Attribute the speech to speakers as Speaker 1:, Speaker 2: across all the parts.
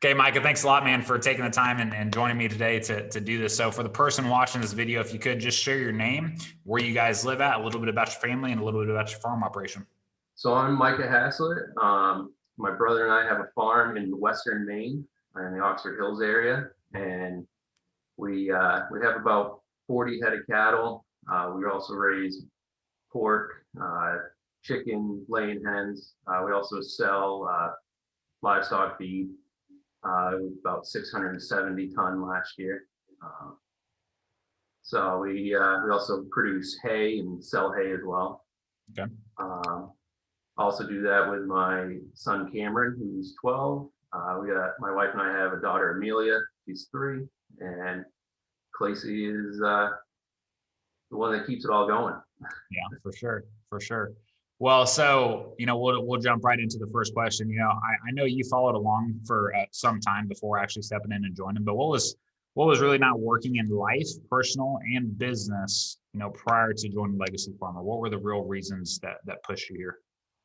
Speaker 1: Okay, Micah, thanks a lot, man, for taking the time and joining me today to do this. So for the person watching this video, if you could just share your name, where you guys live at, a little bit about your family, and a little bit about your farm operation.
Speaker 2: So I'm Micah Haslett. My brother and I have a farm in western Maine in the Oxford Hills area, and we have about 40 head of cattle. We also raise pork, chicken, laying hens. We also sell livestock feed. About 670 ton last year. So we also produce hay and sell hay as well.
Speaker 1: Okay.
Speaker 2: Also do that with my son Cameron, who's 12. My wife and I have a daughter Amelia, she's 3, and Clacy is the one that keeps it all going.
Speaker 1: Yeah, for sure, for sure. Well, so we'll jump right into the first question. I know you followed along for some time before actually stepping in and joining, but what was really not working in life, personal and business, prior to joining Legacy Farmer? What were the real reasons that pushed you here?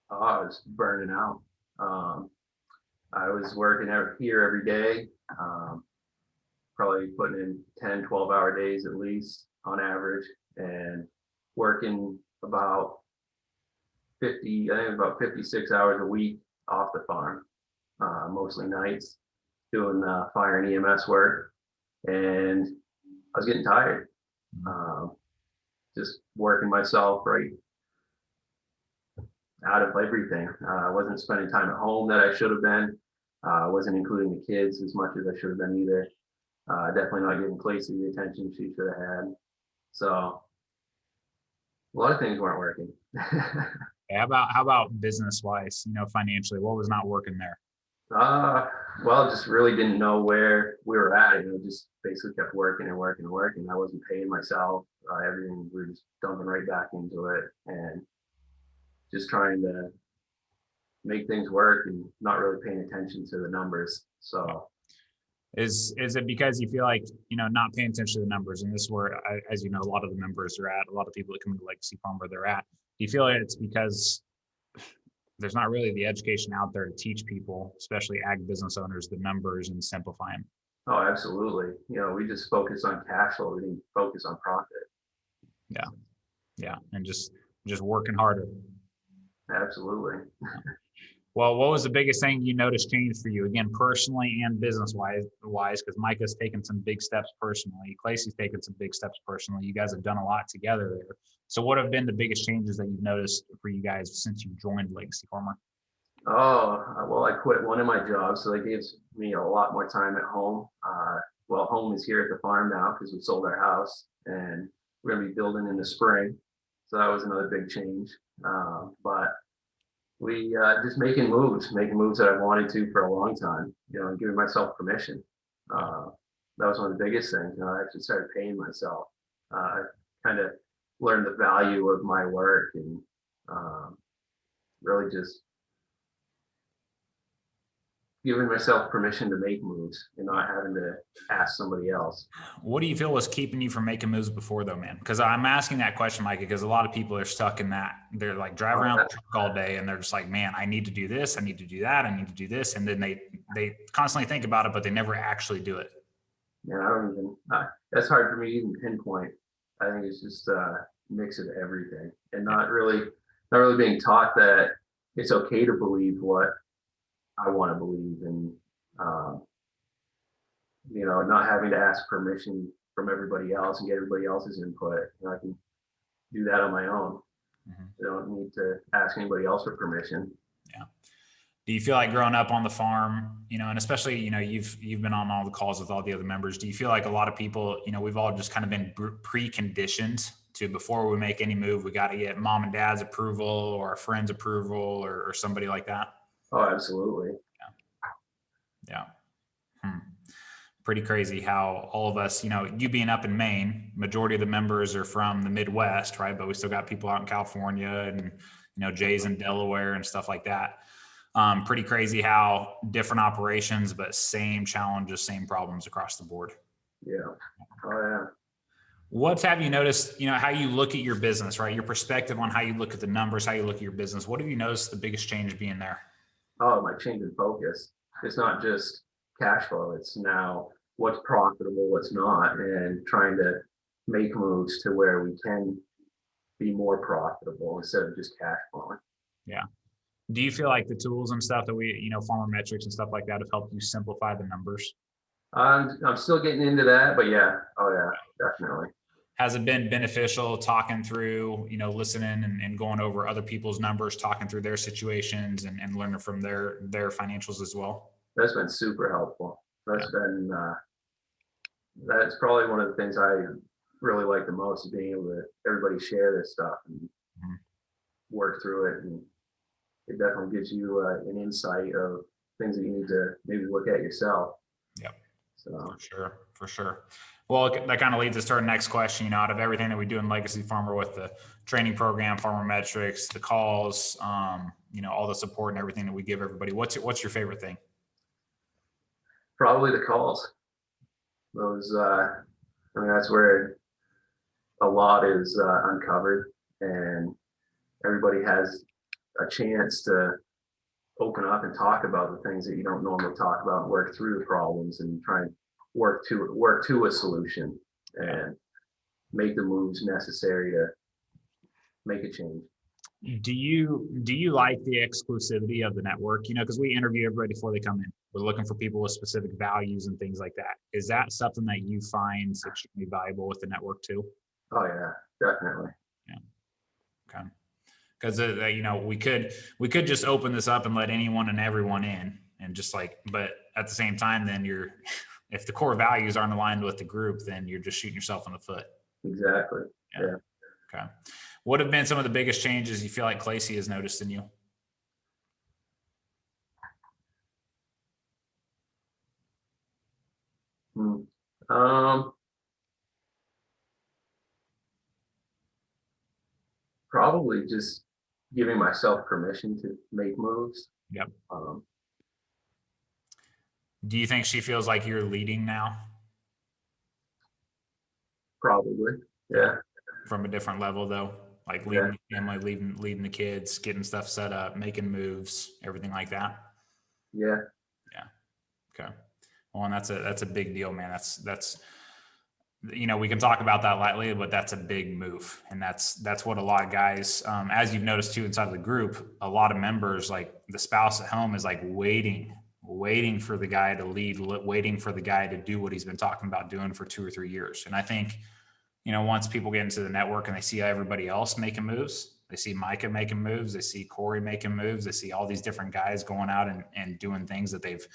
Speaker 2: Oh, I was burning out. I was working out here every day, probably putting in 10, 12-hour days at least on average, and working about 56 hours a week off the farm, mostly nights, doing fire and EMS work. And I was getting tired, just working myself right out of everything. I wasn't spending time at home that I should have been. I wasn't including the kids as much as I should have been either. Definitely not giving Clacy the attention she should have had. So a lot of things weren't working.
Speaker 1: How about business wise, financially, what was not working there?
Speaker 2: Well, just really didn't know where we were at. Just basically kept working and working and working. I wasn't paying myself. Everything, we were just dumping right back into it and just trying to make things work and not really paying attention to the numbers. So
Speaker 1: is it because you feel like, not paying attention to the numbers, and this is where, as a lot of the members are at, a lot of people that come to Legacy Farm where they're at, do you feel like it's because there's not really the education out there to teach people, especially ag business owners, the numbers and simplify them?
Speaker 2: Oh, absolutely. We just focus on cash flow. We didn't focus on profit.
Speaker 1: Yeah. And just working harder.
Speaker 2: Absolutely.
Speaker 1: Well, what was the biggest thing you noticed change for you, again, personally and business wise? Because Micah's taken some big steps personally. Clacy's taken some big steps personally. You guys have done a lot together there. So what have been the biggest changes that you've noticed for you guys since you joined Legacy Farmer?
Speaker 2: Oh, well, I quit one of my jobs, so that gives me a lot more time at home. Home is here at the farm now because we sold our house, and we're going to be building in the spring. So that was another big change. But we just making moves that I wanted to for a long time, and giving myself permission. That was one of the biggest things. I actually started paying myself. I kind of learned the value of my work and really just giving myself permission to make moves and not having to ask somebody else.
Speaker 1: What do you feel was keeping you from making moves before though, man? Because I'm asking that question, Micah, because a lot of people are stuck in that. They're like driving around the truck all day and they're just like, man, I need to do this. I need to do that. I need to do this. And then they constantly think about it, but they never actually do it.
Speaker 2: Yeah, I don't even, that's hard for me to even pinpoint. I think it's just a mix of everything and not really being taught that it's okay to believe what I want to believe, and not having to ask permission from everybody else and get everybody else's input. I can do that on my own. I don't need to ask anybody else for permission.
Speaker 1: Yeah. Do you feel like growing up on the farm, and especially, you've been on all the calls with all the other members, do you feel like a lot of people, we've all just kind of been preconditioned to, before we make any move, we got to get mom and dad's approval or a friend's approval or somebody like that?
Speaker 2: Oh, absolutely.
Speaker 1: Yeah. Pretty crazy how all of us, you being up in Maine, majority of the members are from the Midwest, right? But we still got people out in California and, Jay's in Delaware and stuff like that. Pretty crazy how different operations, but same challenges, same problems across the board.
Speaker 2: Yeah. Oh, yeah.
Speaker 1: What have you noticed, how you look at your business, right? Your perspective on how you look at the numbers, how you look at your business. What have you noticed the biggest change being there?
Speaker 2: Oh, my change in focus. it's not just cash flow. It's now what's profitable, what's not, and trying to make moves to where we can be more profitable instead of just cash flowing.
Speaker 1: Yeah. Do you feel like the tools and stuff that we, farmer metrics and stuff like that have helped you simplify the numbers?
Speaker 2: I'm still getting into that, but yeah, oh yeah, definitely.
Speaker 1: Has it been beneficial talking through, listening and going over other people's numbers, talking through their situations and learning from their financials as well?
Speaker 2: That's been super helpful. That's probably one of the things I really like the most, is being able to everybody share this stuff and work through it. And it definitely gives you an insight of things that you need to maybe look at yourself.
Speaker 1: Yep.
Speaker 2: So
Speaker 1: For sure. Well, that kind of leads us to our next question. Out of everything that we do in Legacy Farmer with the training program, farmer metrics, the calls, all the support and everything that we give everybody, what's your favorite thing?
Speaker 2: probably the calls. Those, that's where a lot is uncovered, and everybody has a chance to open up and talk about the things that you don't normally talk about, and work through the problems and try and work to a solution and make the moves necessary to make a change.
Speaker 1: Do you like the exclusivity of the network? Because we interview everybody before they come in. We're looking for people with specific values and things like that. Is that something that you find extremely valuable with the network too?
Speaker 2: Oh yeah, definitely.
Speaker 1: Yeah. Okay. Because we could just open this up and let anyone and everyone in, and just but at the same time, then if the core values aren't aligned with the group, then you're just shooting yourself in the foot.
Speaker 2: Exactly. Yeah.
Speaker 1: Okay. What have been some of the biggest changes you feel like Clacy has noticed in you?
Speaker 2: Probably just giving myself permission to make moves.
Speaker 1: Yep. Do you think she feels like you're leading now?
Speaker 2: Probably. Yeah.
Speaker 1: From a different level though, like leading the family, leading the kids, getting stuff set up, making moves, everything like that.
Speaker 2: Yeah.
Speaker 1: Okay. Well, and that's a big deal, man. That's we can talk about that lightly, but that's a big move. And that's what a lot of guys, as you've noticed too, inside of the group, a lot of members, like the spouse at home is like waiting for the guy to lead, waiting for the guy to do what he's been talking about doing for 2 or 3 years. And I think, once people get into the network and they see everybody else making moves, they see Micah making moves, they see Corey making moves, they see all these different guys going out and doing things that they've,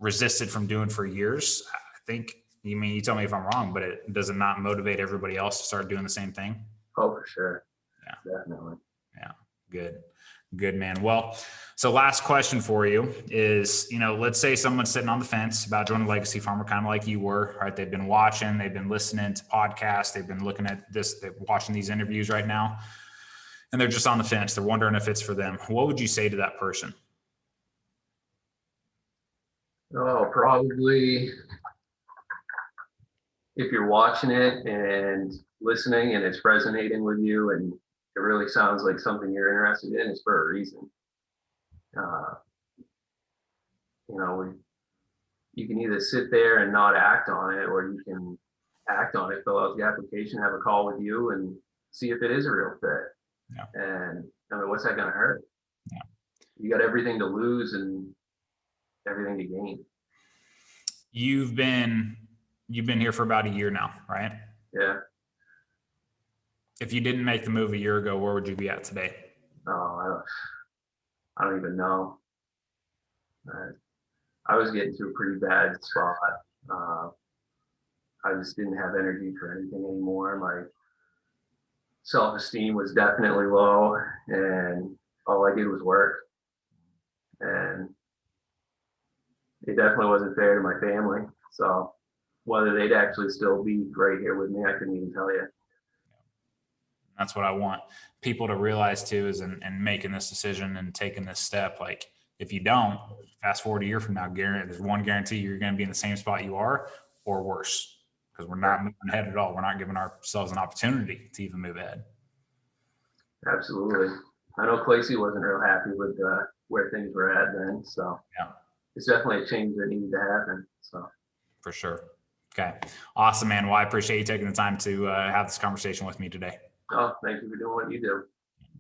Speaker 1: resisted from doing for years. I think, you tell me if I'm wrong, but does it not motivate everybody else to start doing the same thing?
Speaker 2: Oh, for sure.
Speaker 1: Yeah.
Speaker 2: Definitely.
Speaker 1: Yeah. Good, man. Well, so last question for you is, let's say someone's sitting on the fence about joining Legacy Farmer, kind of like you were, right? They've been watching, they've been listening to podcasts, they've been looking at this, they're watching these interviews right now, and they're just on the fence. They're wondering if it's for them. What would you say to that person?
Speaker 2: Oh, probably if you're watching it and listening and it's resonating with you and it really sounds like something you're interested in, it's for a reason. You can either sit there and not act on it, or you can act on it, fill out the application, have a call with you and see if it is a real fit.
Speaker 1: Yeah.
Speaker 2: And what's that going to hurt?
Speaker 1: Yeah.
Speaker 2: You got everything to lose and everything to gain.
Speaker 1: You've been here for about a year now, right?
Speaker 2: Yeah.
Speaker 1: If you didn't make the move a year ago, where would you be at today?
Speaker 2: Oh, I don't even know. I was getting to a pretty bad spot. I just didn't have energy for anything anymore. My self-esteem was definitely low, and all I did was work. And it definitely wasn't fair to my family. So whether they'd actually still be right here with me, I couldn't even tell you.
Speaker 1: That's what I want people to realize too, is in making this decision and taking this step. Like, if you don't, fast forward a year from now, there's one guarantee: you're going to be in the same spot you are, or worse, because we're not moving ahead at all. We're not giving ourselves an opportunity to even move ahead.
Speaker 2: Absolutely. I know Clacy wasn't real happy with where things were at then. So
Speaker 1: yeah.
Speaker 2: it's definitely a change that needed to happen. So
Speaker 1: For sure. Okay. Awesome, man. Well, I appreciate you taking the time to have this conversation with me today.
Speaker 2: oh, thank you for doing what you do.